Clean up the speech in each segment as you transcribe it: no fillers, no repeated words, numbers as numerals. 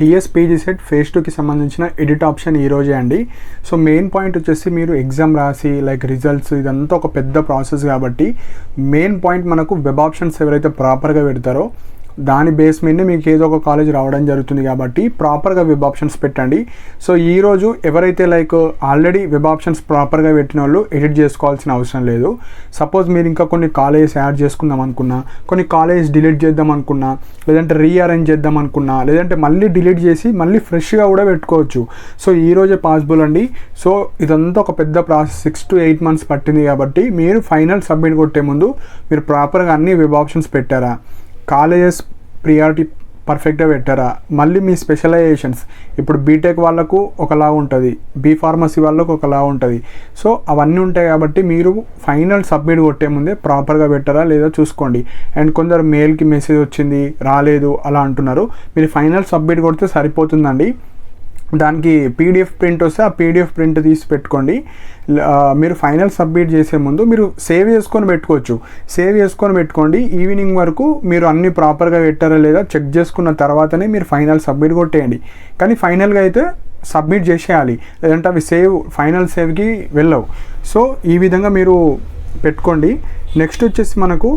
టీఎస్పీజీ set phase 2కి సంబంధించిన edit option ఈరోజే అండి. సో మెయిన్ పాయింట్ వచ్చేసి మీరు ఎగ్జామ్ రాసి లైక్ రిజల్ట్స్ ఇదంతా ఒక పెద్ద ప్రాసెస్ కాబట్టి మెయిన్ పాయింట్ మనకు వెబ్ ఆప్షన్స్ ఎవరైతే ప్రాపర్గా పెడతారో దాని బేస్ మీదనే మీకు ఏదో ఒక కాలేజ్ రావడం జరుగుతుంది కాబట్టి ప్రాపర్గా వెబ్ ఆప్షన్స్ పెట్టండి. సో ఈరోజు ఎవరైతే లైక్ ఆల్రెడీ వెబ్ ఆప్షన్స్ ప్రాపర్గా పెట్టిన వాళ్ళు ఎడిట్ చేసుకోవాల్సిన అవసరం లేదు. సపోజ్ మీరు ఇంకా కొన్ని కాలేజెస్ యాడ్ చేసుకుందాం అనుకున్నా, కొన్ని కాలేజెస్ డిలీట్ చేద్దాం అనుకున్నా, లేదంటే రీఅరేంజ్ చేద్దాం అనుకున్నా, లేదంటే మళ్ళీ డిలీట్ చేసి మళ్ళీ ఫ్రెష్గా కూడా పెట్టుకోవచ్చు. సో ఈరోజే పాసిబుల్ అండి. సో ఇదంతా ఒక పెద్ద ప్రాసెస్ 6 to 8 months పట్టింది కాబట్టి మీరు ఫైనల్ సబ్మిట్ కొట్టే ముందు మీరు ప్రాపర్గా అన్ని వెబ్ ఆప్షన్స్ పెట్టారా, కాలేజెస్ ప్రియారిటీ పర్ఫెక్ట్గా పెట్టారా, మళ్ళీ మీ స్పెషలైజేషన్స్ ఇప్పుడు బీటెక్ వాళ్ళకు ఒకలా ఉంటుంది, ఫార్మసీ వాళ్ళకు ఒకలా ఉంటుంది. సో అవన్నీ ఉంటాయి కాబట్టి మీరు ఫైనల్ సబ్మిట్ కొట్టే ముందే ప్రాపర్గా పెట్టారా లేదా చూసుకోండి. అండ్ కొందరు మెయిల్కి మెసేజ్ వచ్చింది రాలేదు అలా అంటున్నారు. మీరు ఫైనల్ సబ్మిట్ కొడితే సరిపోతుందండి. దానికి పీడిఎఫ్ ప్రింట్ వస్తే ఆ పీడిఎఫ్ ప్రింట్ తీసి పెట్టుకోండి. మీరు ఫైనల్ సబ్మిట్ చేసే ముందు మీరు సేవ్ చేసుకొని పెట్టుకోవచ్చు. సేవ్ చేసుకొని పెట్టుకోండి. ఈవినింగ్ వరకు మీరు అన్ని ప్రాపర్గా పెట్టారా లేదా చెక్ చేసుకున్న తర్వాతనే మీరు ఫైనల్ సబ్మిట్ కొట్టేయండి. కానీ ఫైనల్గా అయితే సబ్మిట్ చేసేయాలి, లేదంటే అవి ఫైనల్ సేవ్కి వెళ్ళవు. సో ఈ విధంగా మీరు పెట్టుకోండి. నెక్స్ట్ వచ్చేసి మనకు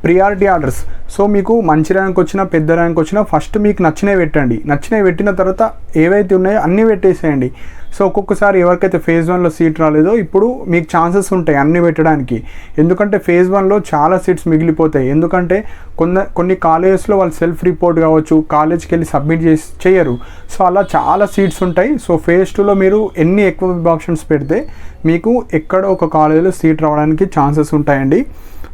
ప్రియారిటీ ఆర్డర్స్. సో మీకు మంచి ర్యాంక్ వచ్చినా పెద్ద ర్యాంక్ వచ్చినా ఫస్ట్ మీకు నచ్చినవి పెట్టండి. నచ్చినవి పెట్టిన తర్వాత ఏవైతే ఉన్నాయో అన్నీ పెట్టేసేయండి. సో ఒక్కొక్కసారి ఎవరికైతే ఫేజ్ 1లో సీట్ రాలేదో ఇప్పుడు మీకు ఛాన్సెస్ ఉంటాయి అన్నీ పెట్టడానికి. ఎందుకంటే ఫేజ్ 1లో చాలా సీట్స్ మిగిలిపోతాయి. ఎందుకంటే కొన్ని కాలేజెస్లో వాళ్ళు సెల్ఫ్ రిపోర్ట్ కావచ్చు, కాలేజ్కి వెళ్ళి సబ్మిట్ చేయరు. సో అలా చాలా సీట్స్ ఉంటాయి. సో ఫేజ్ 2లో మీరు ఎన్ని ఎక్కువ వెబ్ ఆప్షన్స్ పెడితే మీకు ఎక్కడో ఒక కాలేజీలో సీట్ రావడానికి ఛాన్సెస్ ఉంటాయండి.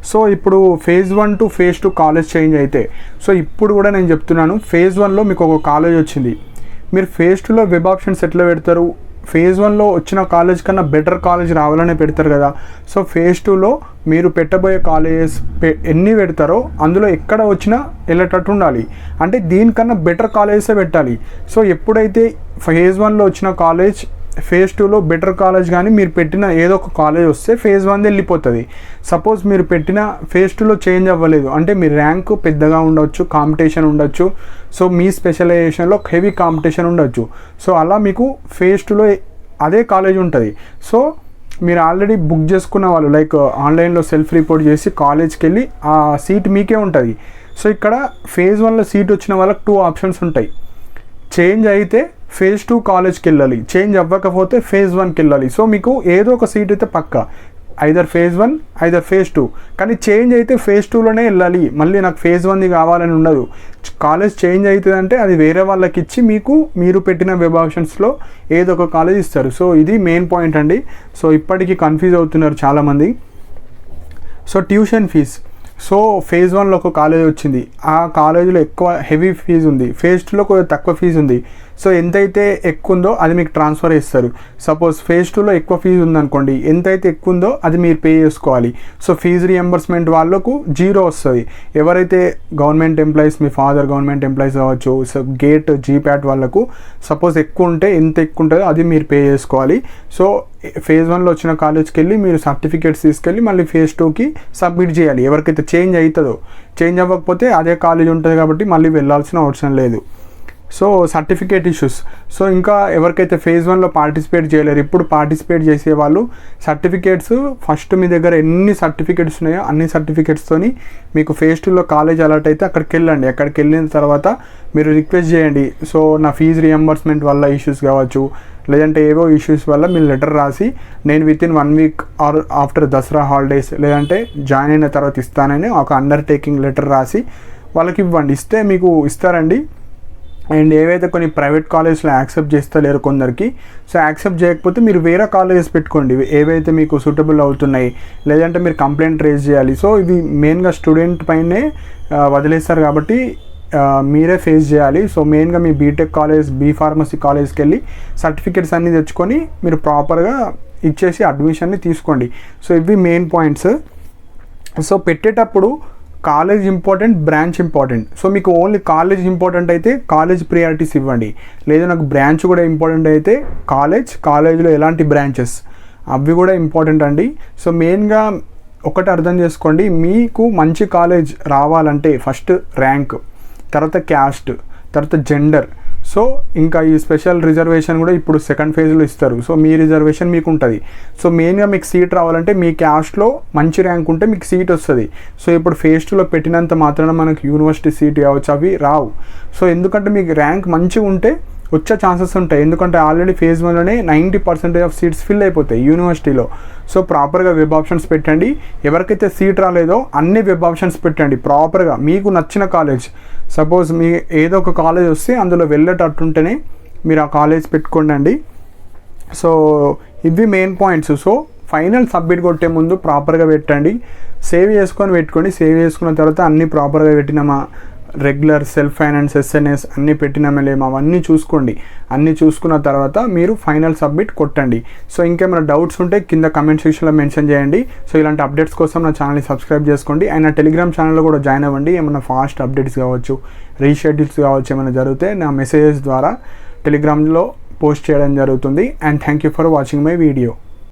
సో ఇప్పుడు phase 1 to phase 2 college change అయితే, సో ఇప్పుడు కూడా నేను చెప్తున్నాను, ఫేజ్ 1లో మీకు ఒక కాలేజ్ వచ్చింది, మీరు ఫేజ్ 2లో వెబ్ ఆప్షన్స్ ఎట్లా పెడతారు? ఫేజ్ 1లో వచ్చిన కాలేజ్ కన్నా బెటర్ కాలేజ్ రావాలనే పెడతారు కదా. సో ఫేజ్ 2లో మీరు పెట్టబోయే కాలేజెస్ ఎన్ని పెడతారో అందులో ఎక్కడ వచ్చినా వెళ్ళేటట్టు ఉండాలి. అంటే దీనికన్నా బెటర్ కాలేజెసే పెట్టాలి. సో ఎప్పుడైతే ఫేజ్ 1లో వచ్చిన కాలేజ్ ఫేజ్ 2లో బెటర్ కాలేజ్ కానీ మీరు పెట్టిన ఏదో ఒక కాలేజ్ వస్తే ఫేజ్ 1 వెళ్ళిపోతుంది. సపోజ్ మీరు పెట్టిన ఫేజ్ 2లో చేంజ్ అవ్వలేదు అంటే మీ ర్యాంక్ పెద్దగా ఉండొచ్చు, కాంపిటీషన్ ఉండొచ్చు. సో మీ స్పెషలైజేషన్లో హెవీ కాంపిటీషన్ ఉండొచ్చు. సో అలా మీకు ఫేజ్ 2లో అదే కాలేజ్ ఉంటుంది. సో మీరు ఆల్రెడీ బుక్ చేసుకున్న వాళ్ళు లైక్ ఆన్లైన్లో సెల్ఫ్ రిపోర్ట్ చేసి కాలేజ్కి వెళ్ళి ఆ సీట్ మీకే ఉంటుంది. సో ఇక్కడ ఫేజ్ 1లో సీట్ వచ్చిన వాళ్ళకి 2 ఆప్షన్స్ ఉంటాయి. చేంజ్ అయితే ఫేజ్ 2 కాలేజ్కి వెళ్ళాలి, చేంజ్ అవ్వకపోతే ఫేజ్ 1కి వెళ్ళాలి. సో మీకు ఏదో ఒక సీట్ అయితే పక్కా, ఐదర్ ఫేజ్ 1 ఐదర్ ఫేజ్ 2. కానీ చేంజ్ అయితే ఫేజ్ 2లోనే వెళ్ళాలి. మళ్ళీ నాకు ఫేజ్ 1ది కావాలని ఉండదు. కాలేజ్ చేంజ్ అవుతుందంటే అది వేరే వాళ్ళకి ఇచ్చి మీరు పెట్టిన వెబ్ ఆప్షన్స్లో ఏదో ఒక కాలేజ్ ఇస్తారు. సో ఇది మెయిన్ పాయింట్ అండి. సో ఇప్పటికీ కన్ఫ్యూజ్ అవుతున్నారు చాలామంది. So tuition fees. So phase 1లో ఒక కాలేజ్ వచ్చింది, ఆ కాలేజీలో ఎక్కువ హెవీ ఫీజు ఉంది, ఫేజ్ 2లో కొంచెం తక్కువ ఫీజు ఉంది. సో ఎంతైతే ఎక్కువ ఉందో అది మీకు ట్రాన్స్ఫర్ చేస్తారు. సపోజ్ ఫేజ్ 2లో ఎక్కువ ఫీజు ఉందనుకోండి, ఎంతైతే ఎక్కువ ఉందో అది మీరు పే చేసుకోవాలి. సో ఫీజు రియంబర్స్మెంట్ వాళ్ళకు 0 వస్తుంది. ఎవరైతే గవర్నమెంట్ ఎంప్లాయీస్, మీ ఫాదర్ గవర్నమెంట్ ఎంప్లాయీస్ కావచ్చు, సో గేట్ జీప్యాట్ వాళ్ళకు సపోజ్ ఎక్కువ ఉంటే ఎంత ఎక్కువ ఉంటుందో అది మీరు పే చేసుకోవాలి. సో ఫేజ్ 1లో వచ్చిన కాలేజ్కి వెళ్ళి మీరు సర్టిఫికేట్స్ తీసుకెళ్ళి మళ్ళీ ఫేజ్ 2కి సబ్మిట్ చేయాలి. ఎవరికైతే చేంజ్ అవుతుందో, చేంజ్ అవ్వకపోతే అదే కాలేజ్ ఉంటుంది కాబట్టి మళ్ళీ వెళ్ళాల్సిన అవసరం లేదు. So certificate issues. సో ఇంకా ఎవరికైతే ఫేజ్ 1లో పార్టిసిపేట్ చేయలేరు, ఇప్పుడు పార్టిసిపేట్ చేసే వాళ్ళు సర్టిఫికేట్స్ ఫస్ట్ మీ దగ్గర ఎన్ని సర్టిఫికేట్స్ ఉన్నాయో అన్ని సర్టిఫికేట్స్తోని మీకు ఫేజ్ 2లో కాలేజ్ అలర్ట్ అయితే అక్కడికి వెళ్ళండి. అక్కడికి వెళ్ళిన తర్వాత మీరు రిక్వెస్ట్ చేయండి. సో నా ఫీజు రియంబర్స్మెంట్ వల్ల ఇష్యూస్ కావచ్చు, లేదంటే ఏవో ఇష్యూస్ వల్ల మీరు లెటర్ రాసి నేను within 1 week or after Dasara holidays లేదంటే జాయిన్ అయిన తర్వాత ఇస్తానని ఒక అండర్టేకింగ్ లెటర్ రాసి వాళ్ళకి ఇవ్వండి. ఇస్తే మీకు ఇస్తారండి. అండ్ ఏవైతే కొన్ని ప్రైవేట్ కాలేజ్లో యాక్సెప్ట్ చేస్తలేరు కొందరికి, సో యాక్సెప్ట్ చేయకపోతే మీరు వేరే కాలేజెస్ పెట్టుకోండి ఏవైతే మీకు సూటబుల్ అవుతున్నాయి, లేదంటే మీరు కంప్లైంట్ రేజ్ చేయాలి. సో ఇవి మెయిన్గా స్టూడెంట్ పైనే వదిలేస్తారు కాబట్టి మీరే ఫేస్ చేయాలి. సో మెయిన్గా మీ బీటెక్ కాలేజ్, ఫార్మసీ కాలేజ్కి వెళ్ళి సర్టిఫికేట్స్ అన్నీ తెచ్చుకొని మీరు ప్రాపర్గా ఇచ్చేసి అడ్మిషన్ని తీసుకోండి. సో ఇవి మెయిన్ పాయింట్స్. సో పెట్టేటప్పుడు college important, branch important. So మీకు ఓన్లీ కాలేజ్ ఇంపార్టెంట్ అయితే కాలేజ్ ప్రియారిటీస్ ఇవ్వండి. లేదు నాకు బ్రాంచ్ కూడా ఇంపార్టెంట్ అయితే కాలేజ్లో ఎలాంటి బ్రాంచెస్ అవి కూడా ఇంపార్టెంట్ అండి. సో మెయిన్గా ఒకటి అర్థం చేసుకోండి, మీకు మంచి కాలేజ్ రావాలంటే ఫస్ట్ ర్యాంక్, తర్వాత క్యాస్ట్, తర్వాత జెండర్. సో ఇంకా ఈ స్పెషల్ రిజర్వేషన్ కూడా ఇప్పుడు సెకండ్ ఫేజ్లో ఇస్తారు. సో మీ రిజర్వేషన్ మీకు ఉంటుంది. సో మెయిన్గా మీకు సీట్ రావాలంటే మీ క్యాస్ట్లో మంచి ర్యాంక్ ఉంటే మీకు సీట్ వస్తుంది. సో ఇప్పుడు ఫేజ్ 2లో పెట్టినంత మాత్రాన మనకు యూనివర్సిటీ సీట్ కావచ్చు అవి రావు. సో ఎందుకంటే మీకు ర్యాంక్ మంచిగా ఉంటే వచ్చే ఛాన్సెస్ ఉంటాయి. ఎందుకంటే ఆల్రెడీ ఫేజ్ 1లోనే 90% ఆఫ్ సీట్స్ ఫిల్ అయిపోతాయి యూనివర్సిటీలో. సో ప్రాపర్గా వెబ్ ఆప్షన్స్ పెట్టండి. ఎవరికైతే సీట్ రాలేదో అన్ని వెబ్ ఆప్షన్స్ పెట్టండి ప్రాపర్గా. మీకు నచ్చిన కాలేజ్, సపోజ్ మీ ఏదో ఒక కాలేజ్ వస్తే అందులో వెళ్ళేటట్టుంటేనే మీరు ఆ కాలేజ్ పెట్టుకోండి. సో ఇవి main points. So final submit కొట్టే ముందు ప్రాపర్గా పెట్టండి, సేవ్ చేసుకొని పెట్టుకోండి. సేవ్ చేసుకున్న తర్వాత అన్నీ ప్రాపర్గా పెట్టినామా, రెగ్యులర్, సెల్ఫ్ ఫైనాన్స్, ఎస్ఎన్ఎస్ అన్నీ పెట్టినామా లేమో అవన్నీ చూసుకోండి. అన్నీ చూసుకున్న తర్వాత మీరు ఫైనల్ సబ్మిట్ కొట్టండి. సో ఇంకేమైనా డౌట్స్ ఉంటే కింద కమెంట్ సెక్షన్లో మెన్షన్ చేయండి. సో ఇలాంటి అప్డేట్స్ కోసం నా ఛానల్ని సబ్స్క్రైబ్ చేసుకోండి. అండ్ నా టెలిగ్రామ్ ఛానల్లో కూడా జాయిన్ అవ్వండి. ఏమైనా ఫాస్ట్ అప్డేట్స్ కావచ్చు, రీషెడ్యూల్స్ కావచ్చు, ఏమైనా జరిగితే నా మెసేజెస్ ద్వారా టెలిగ్రామ్లో పోస్ట్ చేయడం జరుగుతుంది. And thank you for watching my video.